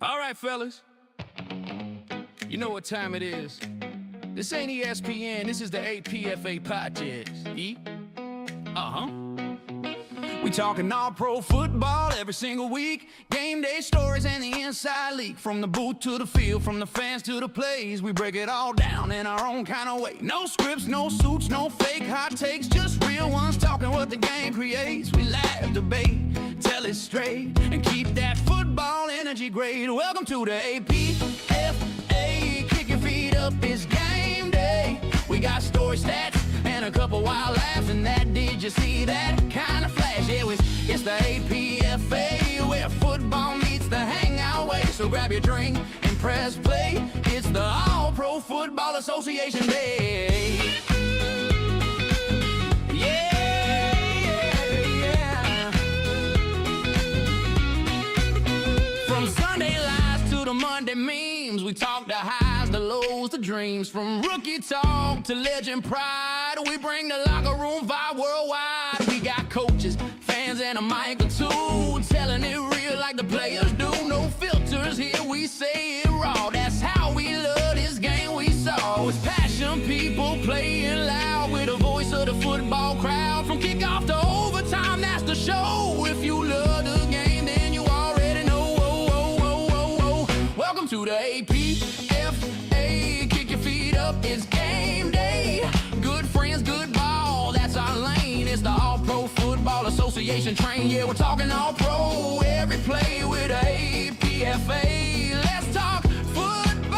All right, fellas. You know what time it is. This ain't ESPN, this is the APFA podcast. E? Uh-huh. We talking all pro football every single week. Game day stories and the inside leak. From the booth to the field, from the fans to the plays. We break it all down in our own kind of way. No scripts, no suits, no fake hot takes. Just real ones talking what the game creates. We laugh, debate, tell it straight, and keep that football energy great. Welcome to the APFA. Kick your feet up, it's game day. We got story stats and a couple wild laughs, and that, did you see that kind of flash? Yeah, it's the APFA, where football meets the hangout way. So grab your drink and press play. It's the All Pro Football Association Day. Yeah. From Sunday lives to the Monday memes, we talk the highs, the lows, the dreams. From rookie talk to legend pride, we bring the locker room vibe worldwide. We got coaches, fans, and a mic or two, telling it real like the players do. No filters here, we say it raw. That's how we love this game we saw. It's passion, people playing loud with the voice of the football crowd. From kickoff to overtime, that's the show. If you love the game, then you already know. Whoa, whoa, whoa, whoa, whoa. Welcome to the APFA. Kick your feet up, it's game day. Good friends, good ball, that's our lane. It's the All Pro Football Association train. Yeah, we're talking all pro every play with the APFA. Let's talk football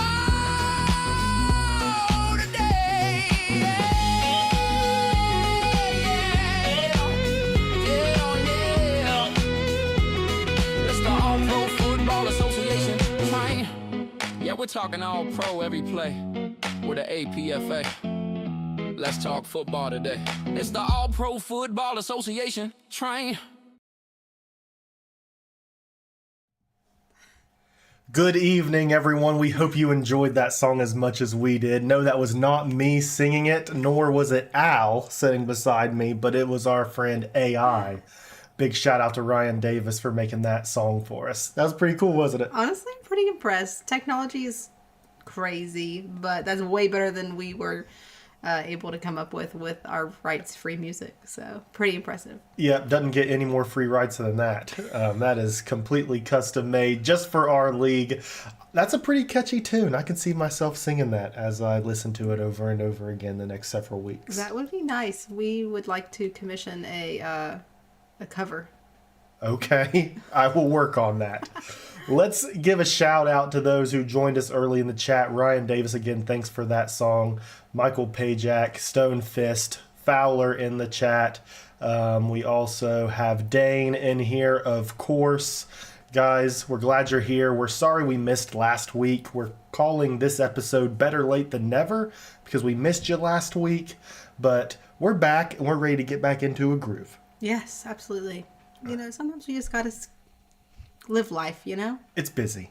today. Yeah. It's the All Pro Football Association train. Yeah, we're talking all pro every play with the APFA. Let's talk football today. It's the All Pro Football Association train. Good evening, everyone. We hope you enjoyed that song as much as we did. No, that was not me singing it, nor was it Al sitting beside me, but it was our friend AI. Big shout out to Ryan Davis for making that song for us. That was pretty cool, wasn't it? Honestly, I'm pretty impressed. Technology is crazy, but that's way better than we were able to come up with our rights-free music. So, pretty impressive. Yeah, doesn't get any more free rights than that. That is completely custom made just for our league. That's a pretty catchy tune. I can see myself singing that as I listen to it over and over again the next several weeks. That would be nice. We would like to commission a cover. Okay, I will work on that. Let's give a shout out to those who joined us early in the chat. Ryan Davis, again, thanks for that song. Michael Pajak, Stone Fist, Fowler in the chat. We also have Dane in here, of course. Guys, we're glad you're here. We're sorry we missed last week. We're calling this episode Better Late Than Never because we missed you last week. But we're back and we're ready to get back into a groove. Yes, absolutely. You know, sometimes you just gotta live life, you know? It's busy.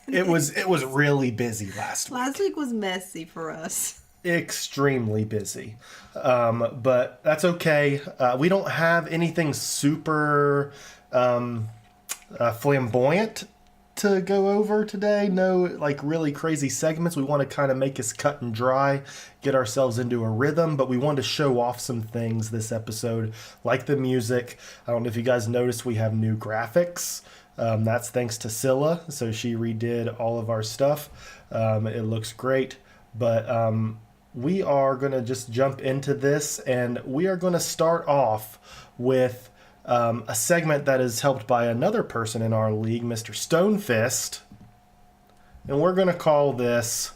It was really busy last week. Last week was messy for us. Extremely busy. But that's okay. We don't have anything super flamboyant to go over today. No, like, really crazy segments. We want to kind of make us cut and dry, get ourselves into a rhythm, but we wanted to show off some things this episode, like the music. I don't know if you guys noticed, we have new graphics. That's thanks to Scylla, so she redid all of our stuff. It looks great, but we are going to just jump into this, and we are going to start off with a segment that is helped by another person in our league, Mr. Stonefist. And we're going to call this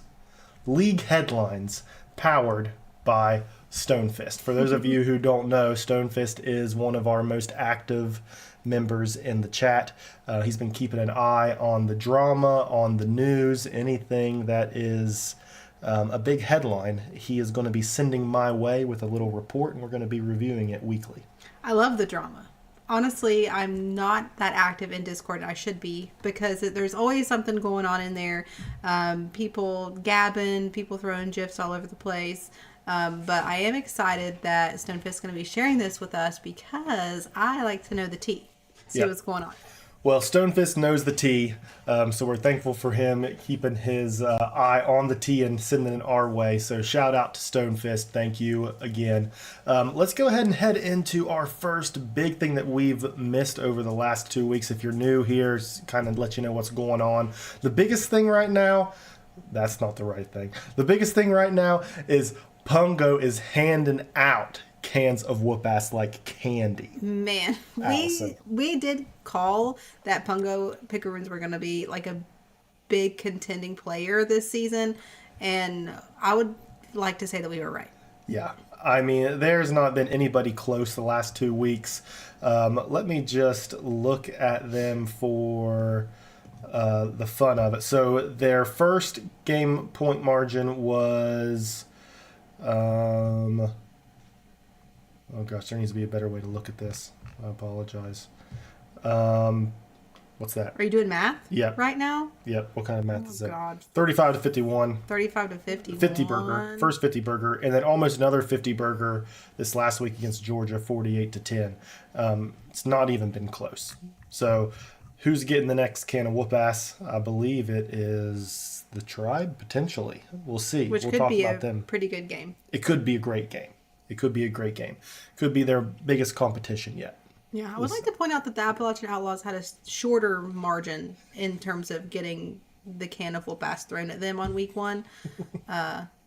League Headlines, powered by Stonefist. For those of you who don't know, Stonefist is one of our most active members in the chat. He's been keeping an eye on the drama, on the news, anything that is a big headline. He is going to be sending my way with a little report, and we're going to be reviewing it weekly. I love the drama. Honestly, I'm not that active in Discord. I should be, because there's always something going on in there. People gabbing, people throwing GIFs all over the place. But I am excited that Stonefist is going to be sharing this with us because I like to know the tea. See what's going on. Well, Stonefist knows the tea, so we're thankful for him keeping his eye on the tea and sending it our way. So shout out to Stonefist. Thank you again. Let's go ahead and head into our first big thing that we've missed over the last 2 weeks. If you're new here, kind of let you know what's going on. The biggest thing right now, that's not the right thing. The biggest thing right now is Pungo is handing out cans of whoop ass like candy. Man, we did call that Pungo Picaroons were going to be like a big contending player this season, and I would like to say that we were right. Yeah, I mean, there's not been anybody close the last 2 weeks. Let me just look at them for the fun of it. So their first game point margin was oh gosh, there needs to be a better way to look at this. I apologize. What's that? Are you doing math? Yep. Right now? Yep. What kind of math is that? God. 35 to 51. 35 to 50. 50 burger. First 50 burger. And then almost another 50 burger this last week against Georgia, 48 to 10. It's not even been close. So who's getting the next can of whoop ass? I believe it is the Tribe, potentially. We'll see. Which we'll could talk be about a them. pretty good game. It could be a great game. It could be a great game. Could be their biggest competition yet. Yeah, I would like to point out that the Appalachian Outlaws had a shorter margin in terms of getting the can of whoop ass thrown at them on week 1.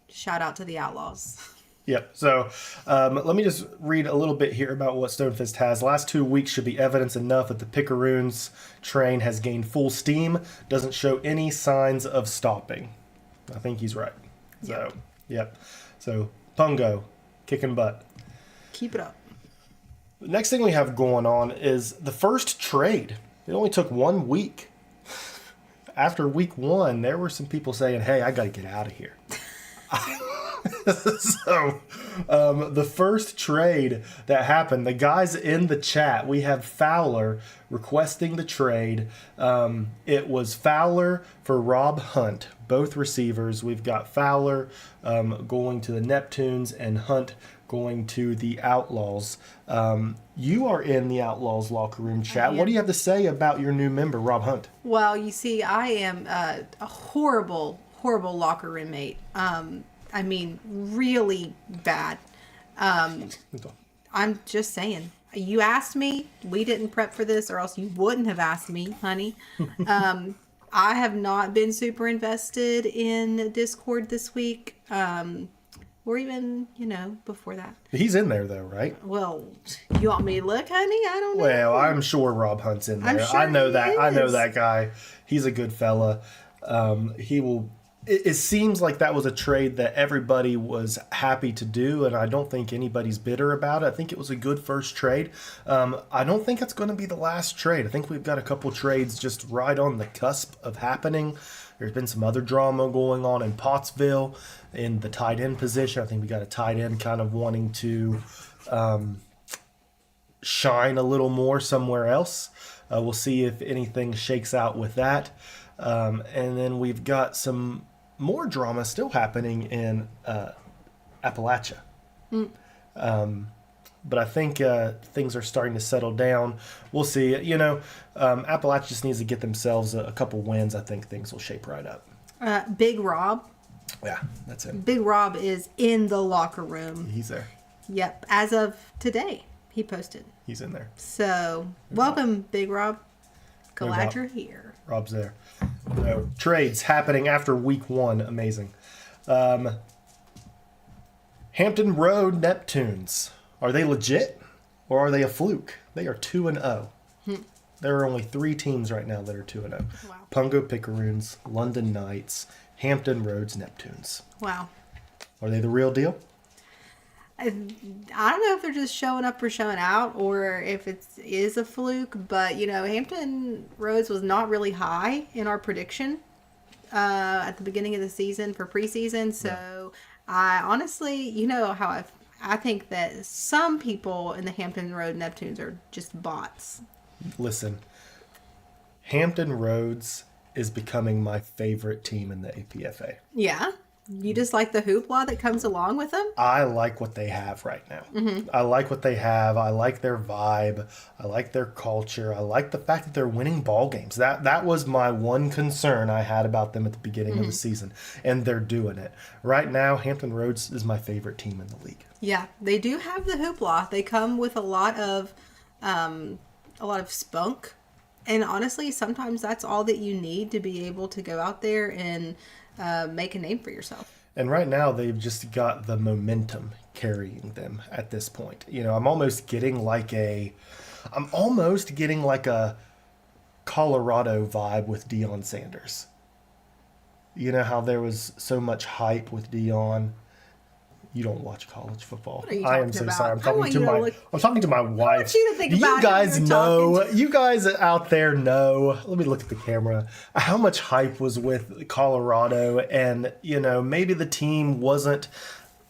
Shout out to the Outlaws. Yep. So let me just read a little bit here about what Stonefist has. Last 2 weeks should be evidence enough that the Picaroons train has gained full steam. Doesn't show any signs of stopping. I think he's right. So, yep. So, Pungo, kicking butt. Keep it up. The next thing we have going on is the first trade. It only took 1 week. After week 1, there were some people saying, hey, I got to get out of here. So, the first trade that happened, the guys in the chat, we have Fowler requesting the trade. It was Fowler for Rob Hunt, both receivers. We've got Fowler going to the Neptunes and Hunt going to the Outlaws. You are in the Outlaws locker room chat. What do you have to say about your new member, Rob Hunt? Well, you see, I am a horrible locker room mate. I mean, really bad. I'm just saying. You asked me. We didn't prep for this, or else you wouldn't have asked me, honey. I have not been super invested in Discord this week. Or even, before that. He's in there, though, right? Well, you want me to look, honey? I don't know. Well, I'm sure Rob Hunt's in there. I'm sure I know that. he I know is. that guy. He's a good fella. He will. It seems like that was a trade that everybody was happy to do, and I don't think anybody's bitter about it. I think it was a good first trade. I don't think it's going to be the last trade. I think we've got a couple trades just right on the cusp of happening. There's been some other drama going on in Pottsville in the tight end position. I think we got a tight end kind of wanting to shine a little more somewhere else. We'll see if anything shakes out with that. And then we've got some more drama still happening in Appalachia. But I think things are starting to settle down. We'll see. Appalachia just needs to get themselves a couple wins. I think things will shape right up. Big Rob. Yeah, that's him. Big Rob is in the locker room. He's there. Yep. As of today, he posted. He's in there. So, welcome, Big Rob. Glad Rob. you're here. Rob's there. So, trades happening after week 1. Amazing. Hampton Road Neptunes. Are they legit or are they a fluke? They are 2-0. There are only 3 teams right now that are 2-0. Wow. Pungo Picaroons, London Knights, Hampton Roads Neptunes. Wow. Are they the real deal? I don't know if they're just showing up or showing out, or if it is a fluke, but Hampton Roads was not really high in our prediction at the beginning of the season for preseason. So I honestly, how I think that some people in the Hampton Road Neptunes are just bots. Listen, Hampton Roads is becoming my favorite team in the APFA. Yeah. You just like the hoopla that comes along with them? I like what they have right now. I like what they have. I like their vibe. I like their culture. I like the fact that they're winning ball games. That was my one concern I had about them at the beginning of the season, and they're doing it. Right now, Hampton Roads is my favorite team in the league. Yeah, they do have the hoopla. They come with a lot of spunk. And honestly, sometimes that's all that you need to be able to go out there and make a name for yourself. And right now, they've just got the momentum carrying them at this point. I'm almost getting like a Colorado vibe with Deion Sanders. You know how there was so much hype with Deion. You don't watch college football. What are you I am talking so about? sorry. I'm talking to my wife. you to think You about it guys when you're know. talking. You guys out there know. Let me look at the camera. How much hype was with Colorado, and maybe the team wasn't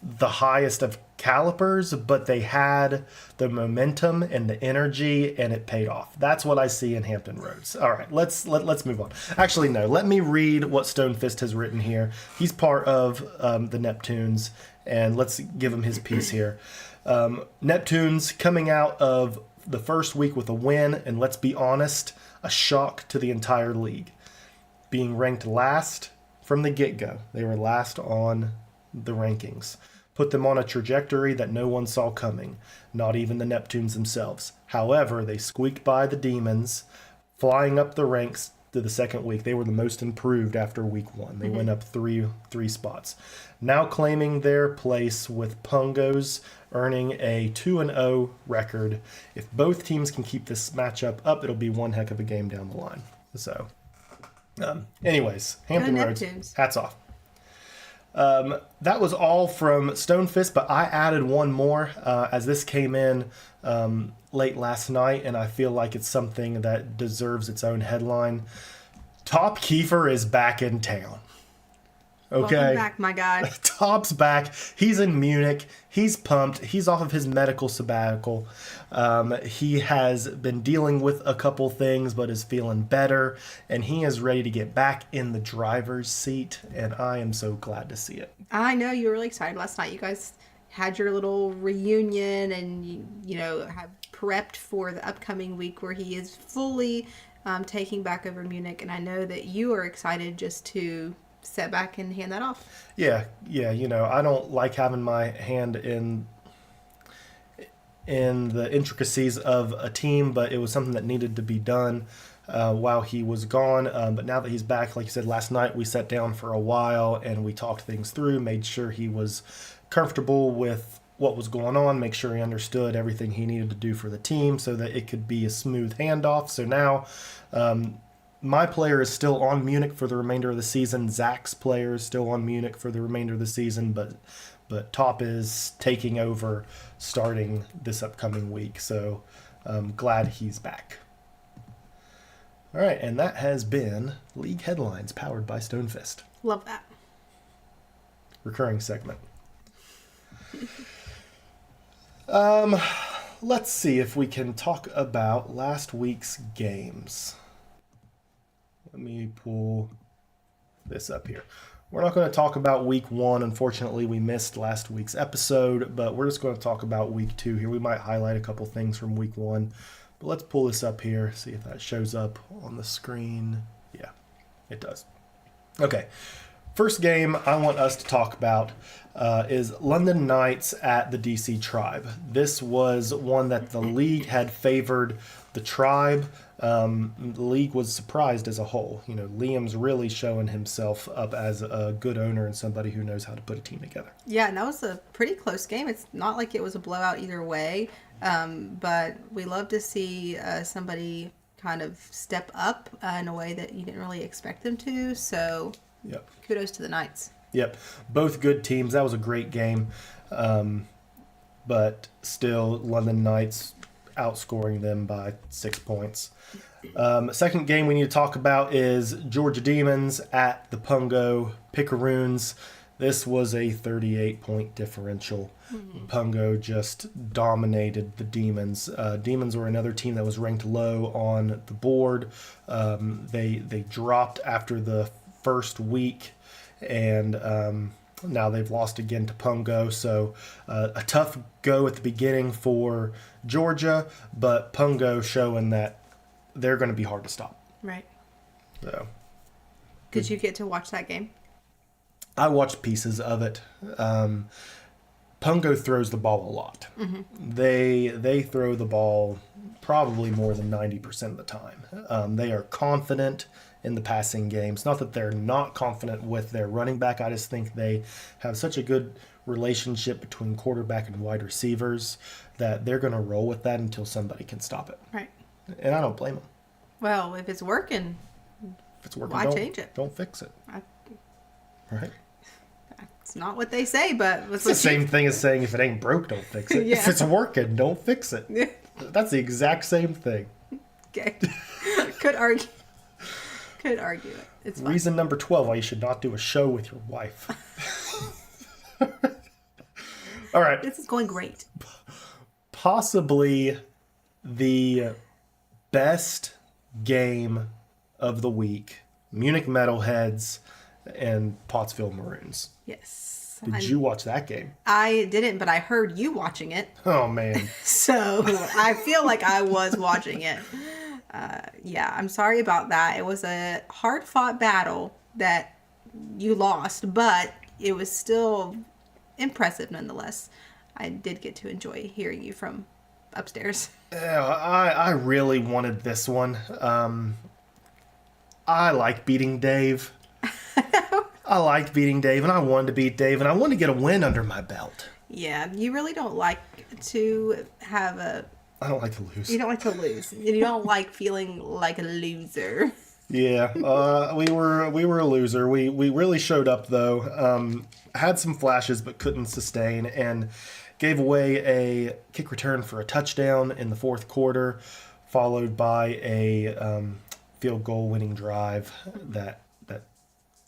the highest of calipers, but they had the momentum and the energy, and it paid off. That's what I see in Hampton Roads. All right, let's move on. Actually, no. Let me read what Stonefist has written here. He's part of the Neptunes, and let's give him his piece here. Neptunes coming out of the first week with a win, and let's be honest, a shock to the entire league. Being ranked last from the get-go. They were last on the rankings. Put them on a trajectory that no one saw coming, not even the Neptunes themselves. However, they squeaked by the Demons, flying up the ranks to the second week. They were the most improved after week one. They went up three spots. Now claiming their place with Pungos, earning a 2-0 record. If both teams can keep this matchup up, it'll be one heck of a game down the line. So, anyways, Hampton Roads, Neptunes. hats off. That was all from Stonefist, but I added one more as this came in late last night, and I feel like it's something that deserves its own headline. Top Kiefer is back in town. Okay. Welcome back, my guy. Top's back. He's in Munich. He's pumped. He's off of his medical sabbatical. He has been dealing with a couple things, but is feeling better. And he is ready to get back in the driver's seat. And I am so glad to see it. I know you were really excited last night. You guys had your little reunion and, you know, have prepped for the upcoming week where he is fully taking back over Munich. And I know that you are excited just to sit back and hand that off. Yeah. You know, I don't like having my hand in the intricacies of a team, but it was something that needed to be done while he was gone. But now that he's back, like you said, last night we sat down for a while and we talked things through, made sure he was comfortable with what was going on, make sure he understood everything he needed to do for the team so that it could be a smooth handoff. So now my player is still on Munich for the remainder of the season. Zach's player is still on Munich for the remainder of the season, but Top is taking over starting this upcoming week. So I'm glad he's back. All right, and that has been League Headlines powered by Stonefist. Love that. Recurring segment. Let's see if we can talk about last week's games. Let me pull this up here. We're not going to talk about week one. Unfortunately, we missed last week's episode, but we're just going to talk about week two here. We might highlight a couple things from week one, but let's pull this up here, see if that shows up on the screen. Yeah, it does. Okay. First game I want us to talk about is London Knights at the DC Tribe. This was one that the league had favored the Tribe. The league was surprised as a whole. You know, Liam's really showing himself up as a good owner and somebody who knows how to put a team together. Yeah, and that was a pretty close game. It's not like it was a blowout either way, but we love to see somebody kind of step up in a way that you didn't really expect them to. So Yep. Kudos to the Knights. Yep. Both good teams. That was a great game. But still, London Knights outscoring them by 6 points. Second game we need to talk about is Georgia Demons at the Pungo Picaroons. This was a 38-point differential. Pungo just dominated the Demons. Demons were another team that was ranked low on the board. They dropped after the first week, and Now they've lost again to Pungo, so a tough go at the beginning for Georgia, but Pungo showing that they're going to be hard to stop. Right. So, Did you get to watch that game? I watched pieces of it. Pungo throws the ball a lot. They throw the ball probably more than 90% of the time. They are confident in the passing game. It's not that they're not confident with their running back. I just think they have such a good relationship between quarterback and wide receivers that they're going to roll with that until somebody can stop it. Right. And I don't blame them. Well, if it's working, If it's working, why don't change it? Don't fix it. Right? It's not what they say, but It's the same thing as saying if it ain't broke, don't fix it. Yeah. If it's working, don't fix it. That's the exact same thing. Okay. Could argue. Could argue it. It's fine. Reason number 12 why you should not do a show with your wife. All right. This is going great. Possibly the best game of the week. Munich Metalheads and Pottsville Maroons. Yes. Did you watch that game? I didn't, but I heard you watching it. Oh, man. So I feel like I was watching it. Yeah, I'm sorry about that. It was a hard-fought battle that you lost, but it was still impressive nonetheless. I did get to enjoy hearing you from upstairs. Yeah, I really wanted this one. I like beating Dave. I liked beating Dave, and I wanted to beat Dave, and I wanted to get a win under my belt. Yeah, you really don't like to have a... I don't like to lose. You don't like to lose. You don't like feeling like a loser. Yeah, we were a loser. We really showed up though. Had some flashes but couldn't sustain, and gave away a kick return for a touchdown in the fourth quarter, followed by a field goal winning drive that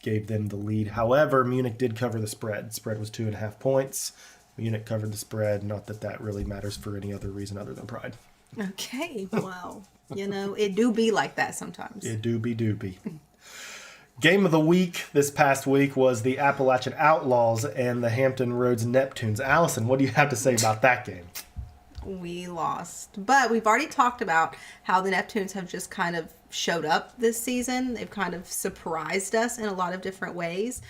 gave them the lead. However, Munich did cover the spread. Spread was 2.5 points. Munich covered the spread. Not that that really matters for any other reason other than pride. Okay, well, it do be like that sometimes. It doobie. Game of the week this past week was the Appalachian Outlaws and the Hampton Roads Neptunes. Allison, what do you have to say about that game? We lost. But we've already talked about how the Neptunes have just kind of showed up this season. They've kind of surprised us in a lot of different ways.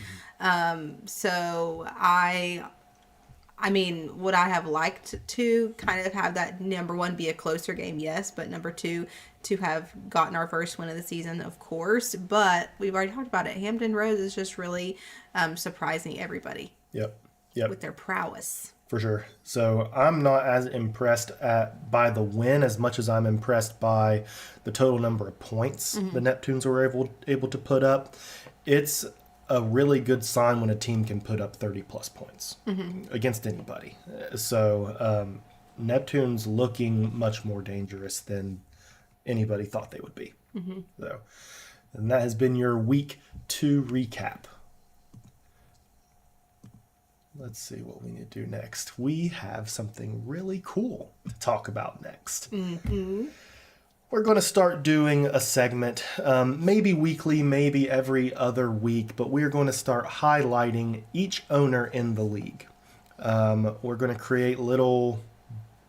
So I mean, would I have liked to kind of have that number one be a closer game? Yes. But number two, to have gotten our first win of the season, of course. But we've already talked about it. Hampton Roads is just really surprising everybody. Yep. With their prowess. For sure. So I'm not as impressed by the win as much as I'm impressed by the total number of points the Neptunes were able to put up. It's a really good sign when a team can put up 30 plus points against anybody. So Neptune's looking much more dangerous than anybody thought they would be. So, and that has been your week 2 recap. Let's see what we need to do next. We have something really cool to talk about next. We're going to start doing a segment, maybe weekly, maybe every other week, but we're going to start highlighting each owner in the league. We're going to create little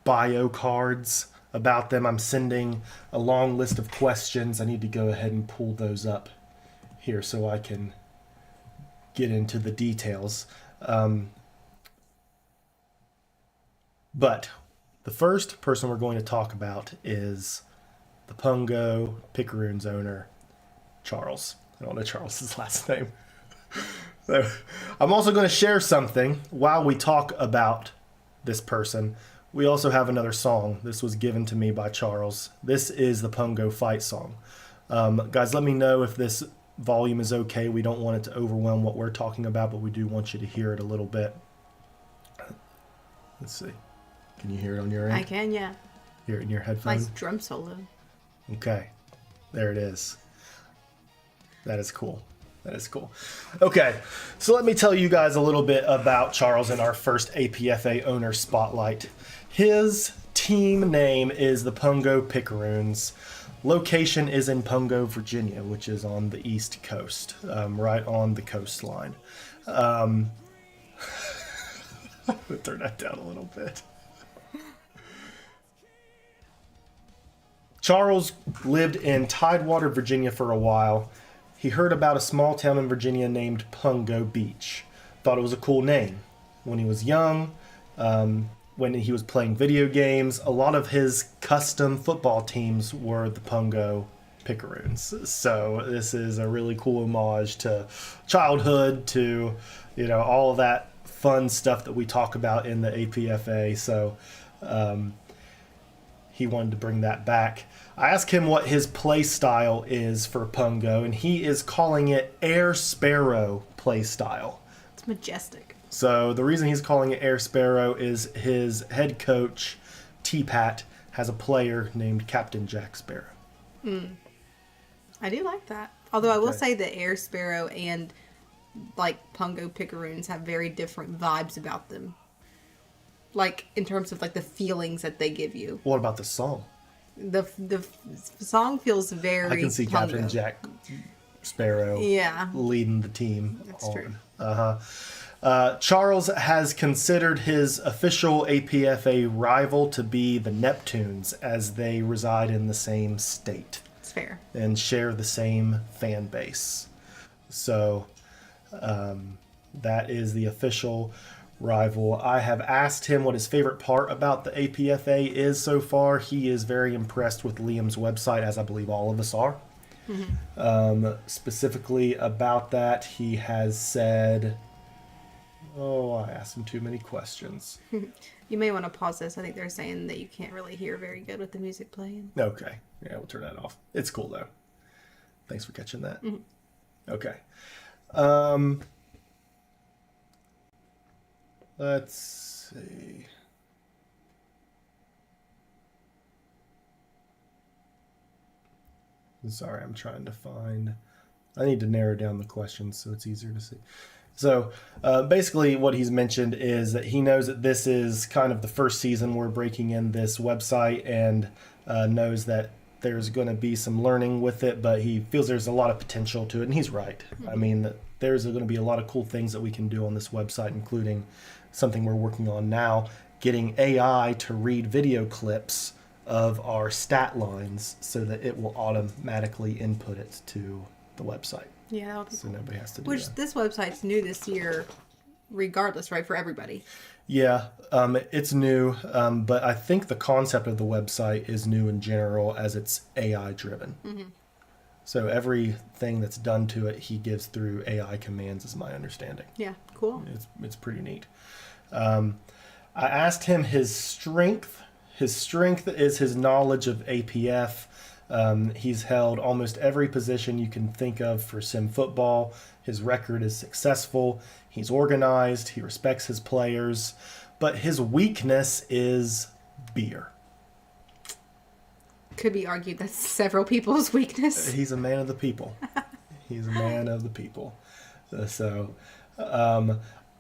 bio cards about them. I'm sending a long list of questions. I need to go ahead and pull those up here so I can get into the details. But the first person we're going to talk about is the Pungo Picaroons owner, Charles. I don't know Charles's last name. So I'm also going to share something while we talk about this person. We also have another song. This was given to me by Charles. This is the Pungo fight song. Guys, let me know if this volume is okay. We don't want it to overwhelm what we're talking about, but we do want you to hear it a little bit. Let's see. Can you hear it on your end? I can, yeah. Hear it in your headphones? Nice drum solo. Okay. There it is. That is cool. That is cool. Okay. So let me tell you guys a little bit about Charles in our first APFA owner spotlight. His team name is the Pungo Picaroons. Location is in Pungo, Virginia, which is on the East Coast, right on the coastline. Turn that down a little bit. Charles lived in Tidewater, Virginia for a while. He heard about a small town in Virginia named Pungo Beach. Thought it was a cool name. When he was young, when he was playing video games, a lot of his custom football teams were the Pungo Picaroons. So this is a really cool homage to childhood, to, all of that fun stuff that we talk about in the APFA. So he wanted to bring that back. I asked him what his play style is for Pungo, and he is calling it Air Sparrow play style. It's majestic. So the reason he's calling it Air Sparrow is his head coach, T-Pat, has a player named Captain Jack Sparrow. I do like that. Although I will say that Air Sparrow and Pungo Picaroons have very different vibes about them. In terms of the feelings that they give you. What about the song? The song feels very I can see Pungo. Captain Jack Sparrow leading the team. That's true. Charles has considered his official APFA rival to be the Neptunes, as they reside in the same state. It's fair. And share the same fan base. So that is the official rival. I have asked him what his favorite part about the APFA is so far. He is very impressed with Liam's website, as I believe all of us are. Specifically about that, he has said, I asked him too many questions. You may want to pause this. I think they're saying that you can't really hear very good with the music playing. Okay. Yeah, we'll turn that off. It's cool, though. Thanks for catching that. Okay. Let's see. Sorry, I'm trying to find... I need to narrow down the questions so it's easier to see. So basically what he's mentioned is that he knows that this is kind of the first season we're breaking in this website, and knows that there's going to be some learning with it, but he feels there's a lot of potential to it, and he's right. I mean, there's going to be a lot of cool things that we can do on this website, including something we're working on now, getting AI to read video clips of our stat lines so that it will automatically input it to the website. Yeah, that'll be so cool. Nobody has to do Which that. This website's new this year, regardless, right? For everybody. Yeah, it's new, but I think the concept of the website is new in general, as it's AI driven. So everything that's done to it, he gives through AI commands, is my understanding. Yeah, cool. It's pretty neat. I asked him his strength. His strength is his knowledge of APF. He's held almost every position you can think of for sim football. His record is successful. He's organized. He respects his players. But his weakness is beer. Could be argued that's several people's weakness. He's a man of the people. He's a man of the people. So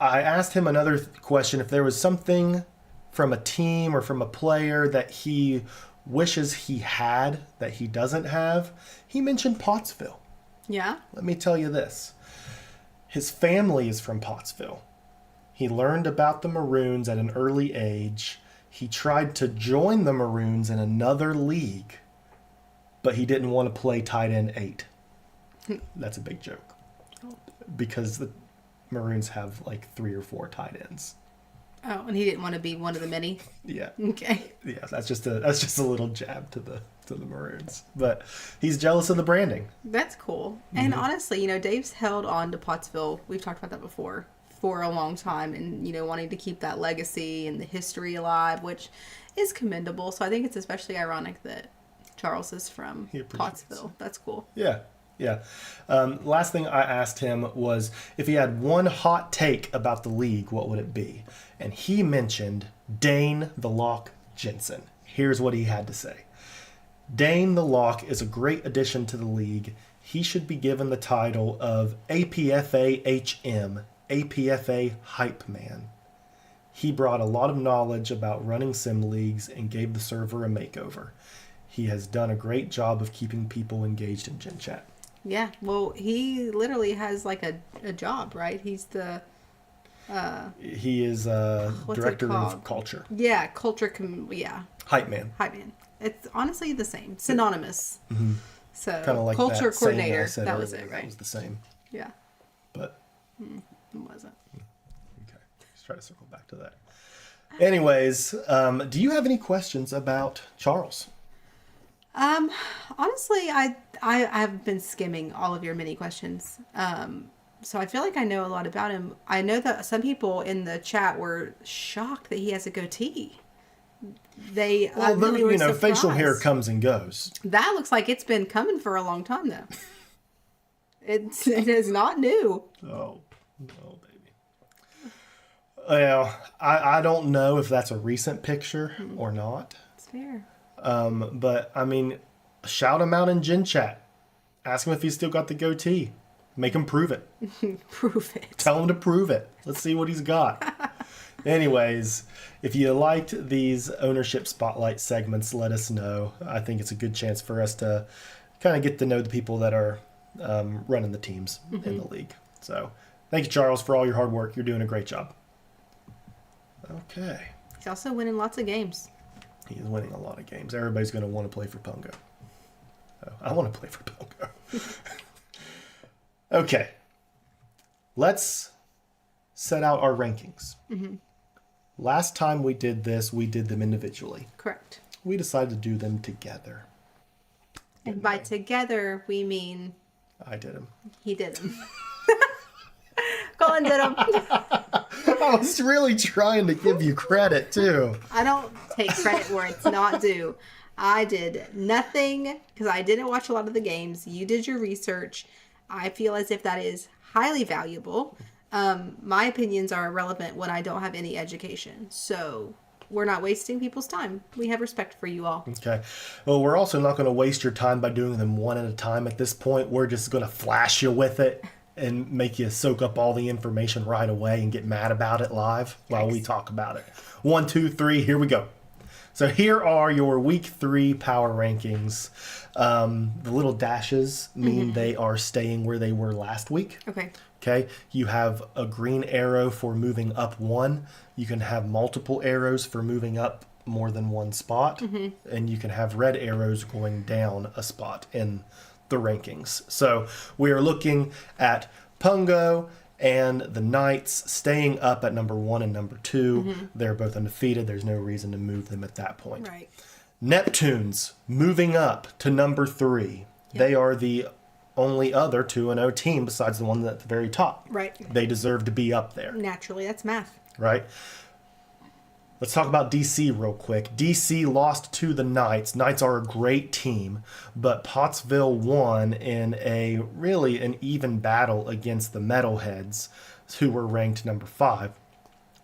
I asked him another question. If there was something from a team or from a player that he wishes he had that he doesn't have, he mentioned Pottsville. Yeah? Let me tell you this. His family is from Pottsville. He learned about the Maroons at an early age. He tried to join the Maroons in another league, but he didn't want to play tight end 8. That's a big joke. Because the Maroons have 3 or 4 tight ends. Oh, and he didn't want to be one of the many? Yeah. Okay. Yeah, that's just a little jab to the Maroons. But he's jealous of the branding. That's cool. And honestly, Dave's held on to Pottsville. We've talked about that before. For a long time, and wanting to keep that legacy and the history alive, which is commendable. So I think it's especially ironic that Charles is from Pottsville. That's cool. Yeah. Last thing I asked him was if he had one hot take about the league, what would it be? And he mentioned Dane the Lock Jensen. Here's what he had to say. Dane the Lock is a great addition to the league. He should be given the title of APFA HM, APFA Hype Man. He brought a lot of knowledge about running sim leagues and gave the server a makeover. He has done a great job of keeping people engaged in Gen Chat. Yeah, well, he literally has a job, right? He's the He is director of called? culture. Yeah, culture. Hype man. Hype man. It's honestly the same, synonymous. Mm-hmm. So Kind of like culture that saying coordinator. I said That was earlier, it, right? That was the same. Yeah, But it wasn't. okay, let's try to circle back to that. Anyways, do you have any questions about Charles? Honestly, I've been skimming all of your mini questions. So I feel like I know a lot about him. I know that some people in the chat were shocked that he has a goatee. They really were surprised. Facial hair comes and goes. That looks like it's been coming for a long time, though. It is not new. Oh, no, baby. Well, I don't know if that's a recent picture or not. It's fair. But, I mean, shout him out in Gen Chat. Ask him if he's still got the goatee. Make him prove it. Prove it. Tell him to prove it. Let's see what he's got. Anyways, if you liked these ownership spotlight segments, let us know. I think it's a good chance for us to kind of get to know the people that are running the teams in the league. So thank you, Charles, for all your hard work. You're doing a great job. Okay. He's also winning lots of games. He's winning a lot of games. Everybody's going to want to play for Pongo. Oh, I want to play for Pongo. Okay. Let's set out our rankings. Last time we did this, we did them individually. Correct. We decided to do them together. And by together, we mean... I did them. He did them. Colin did them. I was really trying to give you credit, too. I don't take credit where it's not due. I did nothing because I didn't watch a lot of the games. You did your research. I feel as if that is highly valuable. My opinions are irrelevant when I don't have any education. So we're not wasting people's time. We have respect for you all. Okay. Well, we're also not going to waste your time by doing them one at a time at this point. We're just going to flash you with it and make you soak up all the information right away and get mad about it live while we talk about it. 1, 2, 3, here we go. So here are your week 3 power rankings. The little dashes mean they are staying where they were last week. Okay. Okay. You have a green arrow for moving up 1. You can have multiple arrows for moving up more than one spot. And you can have red arrows going down a spot in the rankings. So we are looking at Pungo and the Knights staying up at number 1 and number 2. They're both undefeated. There's no reason to move them at that point. Right. Neptunes moving up to number 3. They are the only other 2-0 team besides the one at the very top. Right. They deserve to be up there. Naturally, that's math. Right? Let's talk about DC real quick. DC lost to the Knights. Knights are a great team, but Pottsville won in an even battle against the Metalheads, who were ranked number 5.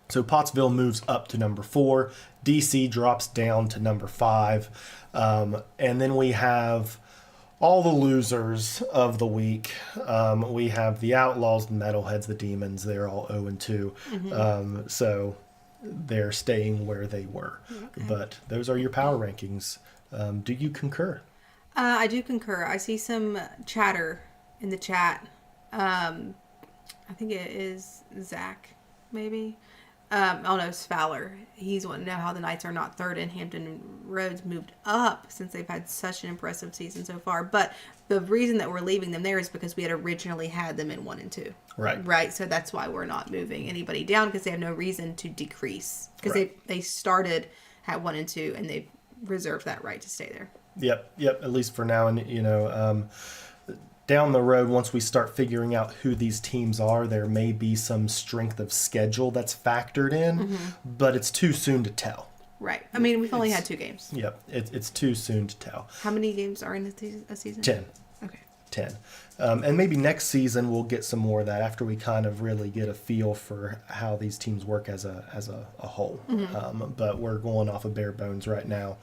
So Pottsville moves up to number 4. DC drops down to number 5. And then we have all the losers of the week. We have the Outlaws, the Metalheads, the Demons. They're all 0-2. So they're staying where they were. Okay. But those are your power rankings. Do you concur? I do concur. I see some chatter in the chat. I think it is Zach, maybe. Oh no, it's Fowler. He's wanting to know how the Knights are not third and Hampton Roads moved up since they've had such an impressive season so far. But the reason that we're leaving them there is because we had originally had them in 1 and 2. Right. Right. So that's why we're not moving anybody down, because they have no reason to decrease, because they started at 1 and 2 and they reserved that right to stay there. Yep. At least for now. And, down the road, once we start figuring out who these teams are, there may be some strength of schedule that's factored in, but it's too soon to tell. Right. I mean, we've only had 2 games. Yep. It's too soon to tell. How many games are in a season? 10. Okay. 10. And maybe next season we'll get some more of that after we kind of really get a feel for how these teams work as a whole. But we're going off of bare bones right now.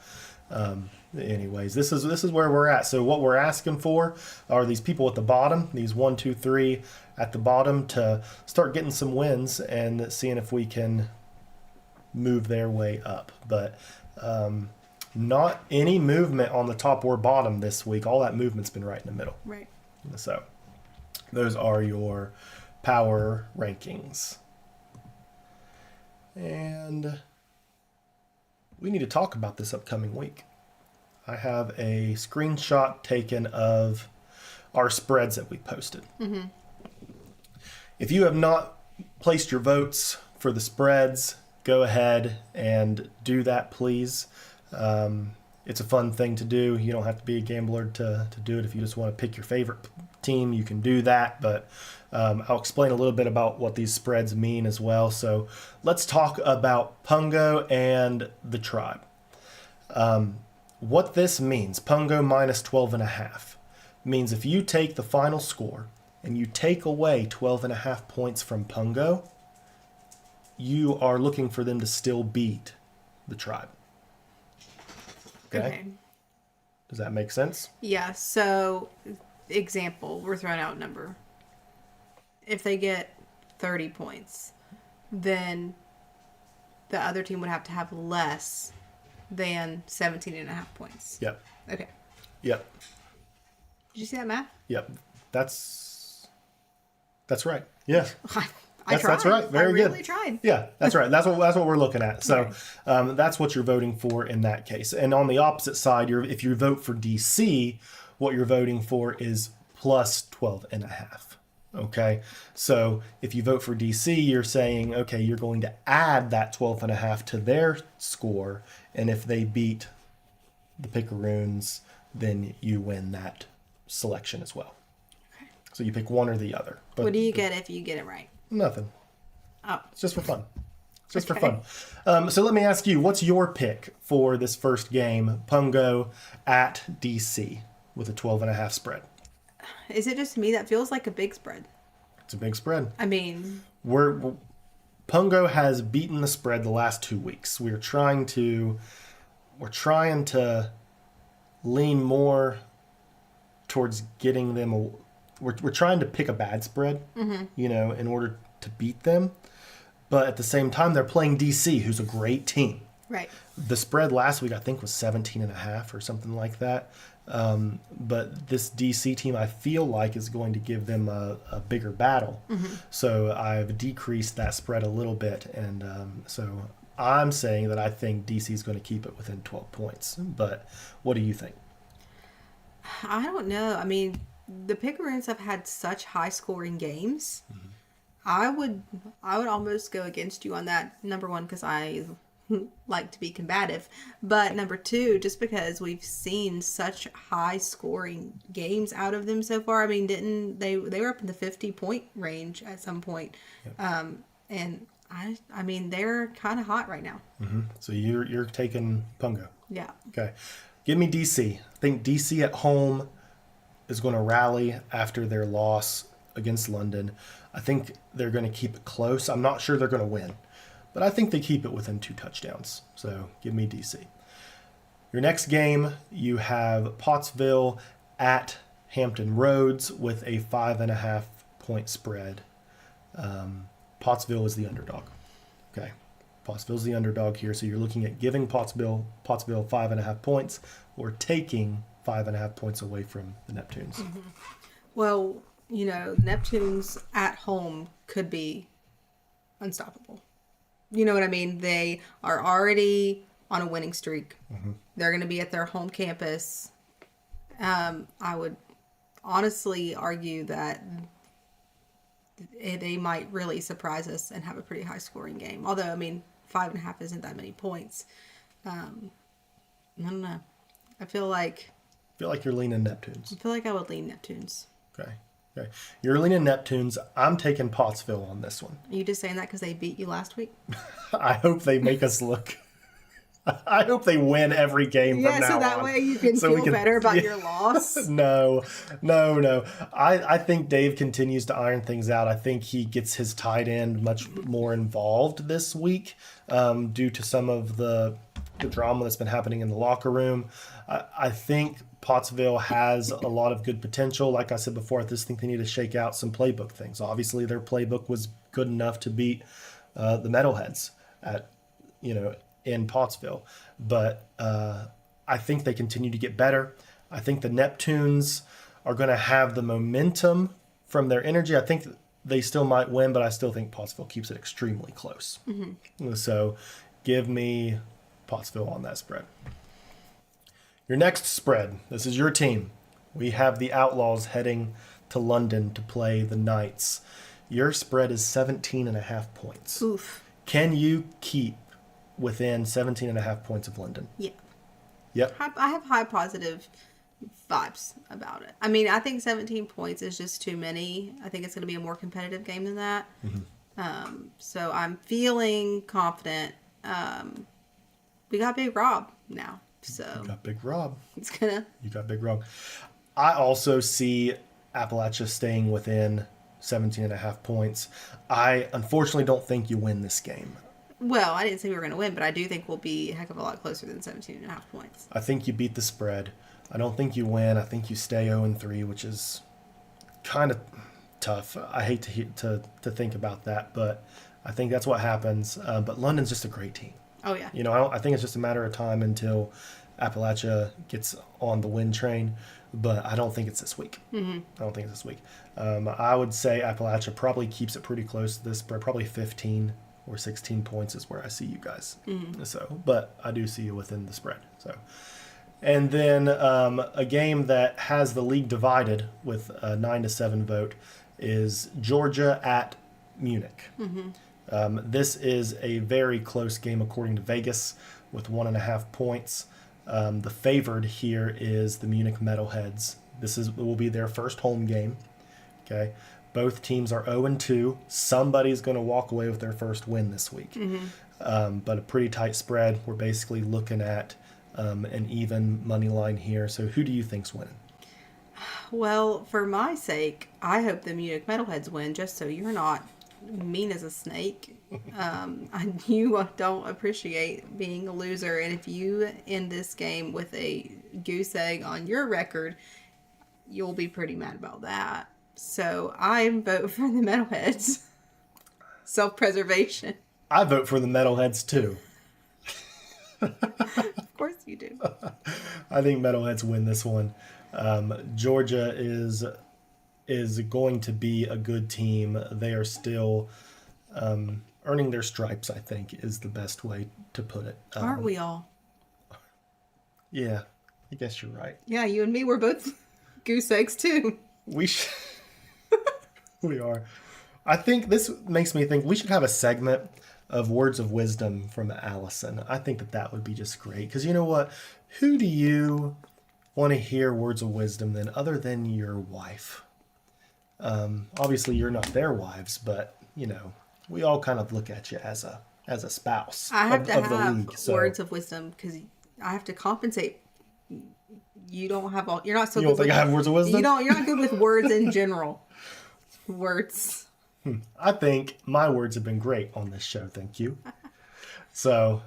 Anyways, this is where we're at. So what we're asking for are these people at the bottom, these 1, 2, 3 at the bottom, to start getting some wins and seeing if we can move their way up. But not any movement on the top or bottom this week. All that movement's been right in the middle. Right. So those are your power rankings. And we need to talk about this upcoming week. I have a screenshot taken of our spreads that we posted. Mm-hmm. If you have not placed your votes for the spreads, go ahead and do that, please. It's a fun thing to do. You don't have to be a gambler to do it. If you just want to pick your favorite team, you can do that. But I'll explain a little bit about what these spreads mean as well. So let's talk about Pungo and the Tribe. What this means, Pungo minus 12.5, means if you take the final score and you take away 12.5 points from Pungo, you are looking for them to still beat the Tribe. Okay. Does that make sense? Yeah. So, example, we're throwing out a number. If they get 30 points, then the other team would have to have less than 17.5 points. Yep. Okay. Yep. Did you see that math? Yep. That's right. Yeah. I tried. That's right. Very good. I really tried. Yeah, that's right. That's what we're looking at. So that's what you're voting for in that case. And on the opposite side, if you vote for DC, what you're voting for is plus 12.5. Okay. So if you vote for DC, you're saying, okay, you're going to add that 12.5 to their score. And if they beat the Picaroons, then you win that selection as well. Okay. So you pick one or the other. But what do you get if you get it right? Nothing. Oh. It's just for fun. It's just for fun. So let me ask you, what's your pick for this first game, Pungo at DC with a 12.5 spread? Is it just me that feels like a big spread? It's a big spread. I mean, Pungo has beaten the spread the last 2 weeks. We're trying to lean more towards getting them. We're trying to pick a bad spread, in order to beat them. But at the same time, they're playing DC, who's a great team. right. The spread last week, I think, was 17.5 or something like that. But this DC team, I feel like, is going to give them a bigger battle. Mm-hmm. So I've decreased that spread a little bit. And so I'm saying that I think DC is going to keep it within 12 points. But what do you think? I don't know. I mean, the Picaroons have had such high-scoring games. Mm-hmm. I would almost go against you on that. Number one, because I like to be combative, but number two, just because we've seen such high-scoring games out of them so far. I mean, didn't they were up in the 50-point range at some point? Yep. And I mean, they're kind of hot right now. Mm-hmm. So you're taking Pungo. Yeah. Okay. Give me DC. I think DC at home is going to rally after their loss against London. I think they're going to keep it close. I'm not sure they're going to win, but I think they keep it within 2 touchdowns. So give me DC. Your next game, you have Pottsville at Hampton Roads with a 5.5 point spread. Pottsville is the underdog. Okay. Pottsville's the underdog here. So you're looking at giving Pottsville 5.5 points or taking 5.5 points away from the Neptunes. Mm-hmm. Well, Neptunes at home could be unstoppable. You know what I mean? They are already on a winning streak. Mm-hmm. They're going to be at their home campus. I would honestly argue that they might really surprise us and have a pretty high scoring game. Although, I mean, 5.5 isn't that many points. I don't know. I feel like you're leaning Neptunes. I feel like I would lean Neptunes. Okay. You're leaning Neptunes. I'm taking Pottsville on this one. Are you just saying that because they beat you last week? I hope they make us look. I hope they win every game from now on. Yeah, so that way you can feel better about your loss. No. I think Dave continues to iron things out. I think he gets his tight end much more involved this week due to some of the drama that's been happening in the locker room. I think Pottsville has a lot of good potential. Like I said before, I just think they need to shake out some playbook things. Obviously, their playbook was good enough to beat the Metalheads in Pottsville. But I think they continue to get better. I think the Neptunes are going to have the momentum from their energy. I think they still might win, but I still think Pottsville keeps it extremely close. So give me Pottsville on that spread. Your next spread, this is your team. We have the Outlaws heading to London to play the Knights. Your spread is 17.5 points. Oof. Can you keep within 17.5 points of London? Yeah. Yep. I have high positive vibes about it. I mean, I think 17 points is just too many. I think it's going to be a more competitive game than that. So I'm feeling confident. We got Big Rob now. So You got Big Rob. it's going to... You got Big Rob. I also see Appalachia staying within 17.5 points. I unfortunately don't think you win this game. Well, I didn't say we were going to win, but I do think we'll be a heck of a lot closer than 17.5 points. I think you beat the spread. I don't think you win. I think you stay 0-3, which is kind of tough. I hate to think about that, but I think that's what happens. But London's just a great team. Oh, yeah. You know, I think it's just a matter of time until Appalachia gets on the win train, but I don't think it's this week. I don't think it's this week. I would say Appalachia probably keeps it pretty close to this spread, probably 15 or 16 points is where I see you guys. So, but I do see you within the spread. So, and then a game that has the league divided with a 9-7 vote is Georgia at Munich. This is a very close game according to Vegas with 1.5 points. The favored here is the Munich Metalheads. Will be their first home game. Okay. Both teams are 0-2. Somebody's going to walk away with their first win this week. But a pretty tight spread. We're basically looking at an even money line here. So who do you think's winning? Well, for my sake, I hope the Munich Metalheads win, just so you're not mean as a snake. You don't appreciate being a loser, and if you end this game with a goose egg on your record, you'll be pretty mad about that. So I vote for the Metalheads. Self-preservation. I vote for the Metalheads too. Of course you do. I think Metalheads win this one. Georgia is going to be a good team. They are still earning their stripes, I think, is the best way to put it. Aren't we all? Yeah, I guess you're right. Yeah, you and me, we're both goose eggs too. We are. I think this makes me think we should have a segment of words of wisdom from Allison. I think that would be just great. Because you know what? Who do you want to hear words of wisdom then other than your wife? Obviously, you're not their wives, but, you know, we all kind of look at you as a spouse I have to of the have league. So words of wisdom because I have to compensate. You don't have all. You're not so. you don't think I have words of wisdom? You're not good with words in general. Words. I think my words have been great on this show. Thank you. So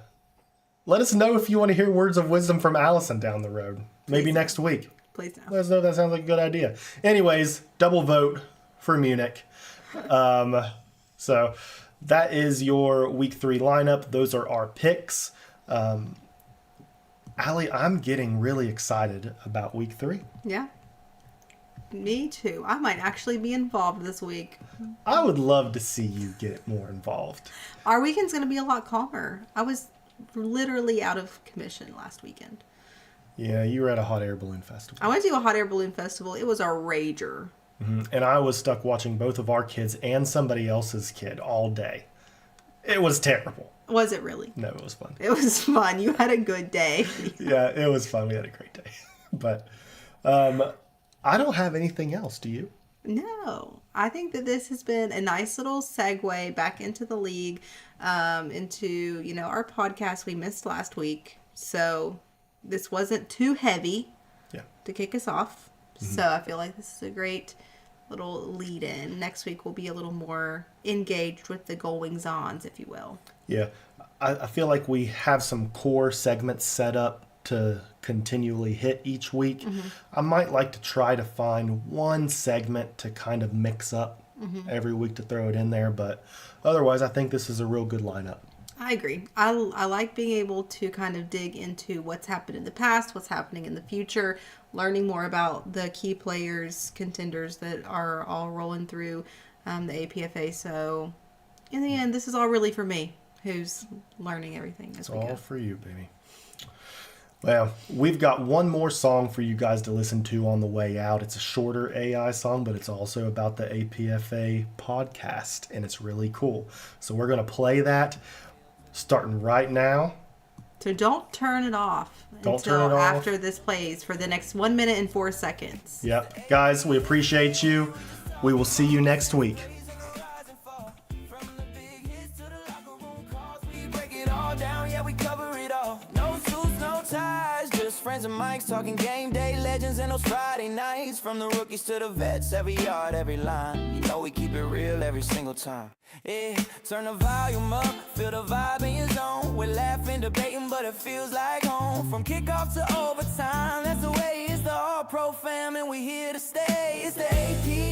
let us know if you want to hear words of wisdom from Allison down the road. Maybe next week. Please don't. Let us know if that sounds like a good idea. Anyways, double vote for Munich. So that is your week 3 lineup. Those are our picks. Allie, I'm getting really excited about week 3. Yeah. Me too. I might actually be involved this week. I would love to see you get more involved. Our weekend's going to be a lot calmer. I was literally out of commission last weekend. Yeah, you were at a hot air balloon festival. I went to a hot air balloon festival. It was a rager. And I was stuck watching both of our kids and somebody else's kid all day. It was terrible. Was it really? No, it was fun. It was fun. You had a good day. Yeah, it was fun. We had a great day. But I don't have anything else. Do you? No. I think that this has been a nice little segue back into the league, into, our podcast we missed last week. So this wasn't too heavy to kick us off. So I feel like this is a great little lead in. Next week we'll be a little more engaged with the goings-ons, if you will. Yeah. I feel like we have some core segments set up to continually hit each week. I might like to try to find one segment to kind of mix up every week to throw it in there. But otherwise, I think this is a real good lineup. I agree. I like being able to kind of dig into what's happened in the past, what's happening in the future, learning more about the key players, contenders that are all rolling through the APFA. So in the end, this is all really for me, who's learning everything as It's we all go. for you, baby. Well, we've got one more song for you guys to listen to on the way out. It's a shorter AI song, but it's also about the APFA podcast, and it's really cool. So we're going to play that starting right now. So don't turn it off Don't turn it off. after this plays for the next 1 minute and 4 seconds. Yep. Guys, we appreciate you. We will see you next week. Friends and mics talking game day legends and those Friday nights. From the rookies to the vets, every yard, every line. You know we keep it real every single time. Yeah, turn the volume up, feel the vibe in your zone. We're laughing, debating, but it feels like home. From kickoff to overtime, that's the way it's the All-Pro fam, and we here to stay. It's the AP